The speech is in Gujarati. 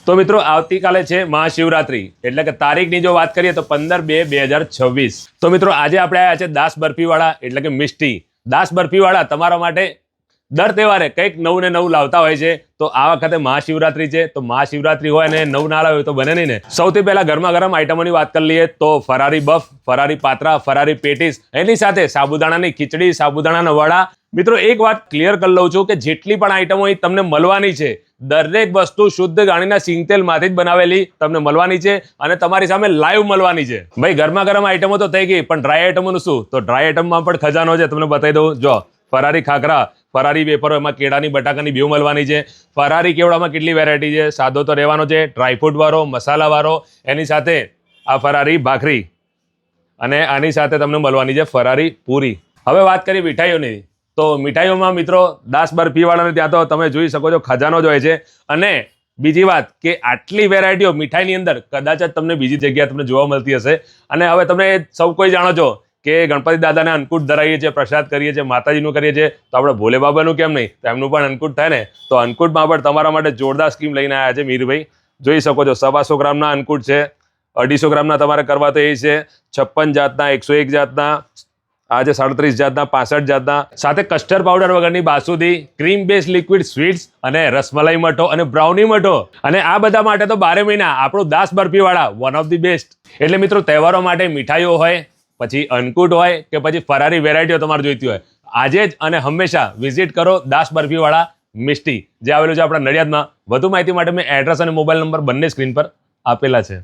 તો મિત્રો આવતીકાલે છે મહાશિવરાત્રી, એટલે કે તારીખની જો વાત કરીએ તો 15/2/2026. તો મિત્રો આજે આપણે આવ્યા છે દાસ બરફીવાળા એટલે કે મિષ્ટી. દાસ બરફીવાળા તમારા માટે દર તહેવારે કંઈક નવું ને નવું લાવતા હોય છે. તો આ વખતે મહાશિવરાત્રી છે, તો મહાશિવરાત્રી હોય ને નવું ના લાવે તો બને નહીં ને. સૌથી પહેલા ગરમા ગરમ આઈટમોની વાત કરી લઈએ તો ફરારી બફ, ફરારી પાત્રા, ફરારી પેટીસ, એની સાથે સાબુદાણાની ખીચડી, સાબુદાણાના વડા. મિત્રો એક વાત ક્લિયર કરી લઉં છું કે જેટલી પણ આઈટમો અહીં તમને મળવાની છે, દરેક વસ્તુ શુદ્ધ ગાણીના સિંગતેલમાંથી જ બનાવેલી તમને મળવાની છે અને તમારી સામે લાઈવ મળવાની છે. ભાઈ ગરમા ગરમ આઈટમો તો થઈ ગઈ, પણ ડ્રાય આઈટમોનું શું? તો ડ્રાય આઈટમમાં પણ ખજાનો છે, તમને બતાવી દઉં. જો ફરારી ખાખરા, ફરારી વેફરો, એમાં કેળાની બટાકાની બેવ મળવાની છે. ફરારી કેવડામાં કેટલી વેરાયટી છે. સાદો તો રહેવાનો છે, ડ્રાયફ્રૂટ વાળો, મસાલા વાળો, એની સાથે આ ફરારી ભાખરી અને આની સાથે તમને મળવાની છે ફરારી પૂરી. હવે વાત કરીએ મીઠાઈઓની, તો મીઠાઈઓમાં મિત્રો દાસ બરફીવાળાને ત્યાં તો તમે જોઈ શકો છો ખજાનો જ હોય છે. અને બીજી વાત કે આટલી વેરાયટીઓ મીઠાઈની અંદર કદાચ જ તમને બીજી જગ્યાએ તમને જોવા મળતી હશે. અને હવે તમે સૌ કોઈ જાણો છો કે ગણપતિ દાદાને અન્નકૂટ ધરાવીએ છીએ, પ્રસાદ કરીએ છીએ, માતાજીનું કરીએ છીએ, તો આપણે ભોલે બાબાનું કેમ નહીં? તો એમનું પણ અન્નકૂટ થાય ને. તો અન્નકૂટમાં પણ તમારા માટે જોરદાર સ્કીમ લઈને આવ્યા છે મીરભાઈ. જોઈ શકો છો 125 ગ્રામના અન્નકૂટ છે, 250 ગ્રામના તમારે કરવા તો એ છે, 56 જાતના, 101 જાતના, આજે 37 જાતના, 65 જાતના, સાથે કસ્ટર્ડ પાવડર વગરની બાસુદી, ક્રીમ બેઝ લિક્વિડ સ્વીટ્સ અને રસમલાઈ મઠો અને બ્રાઉની મઠો. અને આ બધા માટે તો 12 મહિના આપણું દાસ બરફીવાળા વન ઓફ ધી બેસ્ટ. એટલે મિત્રો તહેવારો માટે મીઠાઈઓ હોય, પછી અન્નકૂટ હોય કે પછી ફરારી વેરાયટીઓ તમારે જોઈતી હોય, આજે જ અને હંમેશા વિઝિટ કરો દાસ બરફીવાળા મિષ્ટી, જે આવેલું છે આપણા નડિયાદમાં. વધુ માહિતી માટે મેં એડ્રેસ અને મોબાઈલ નંબર બંને સ્ક્રીન પર આપેલા છે.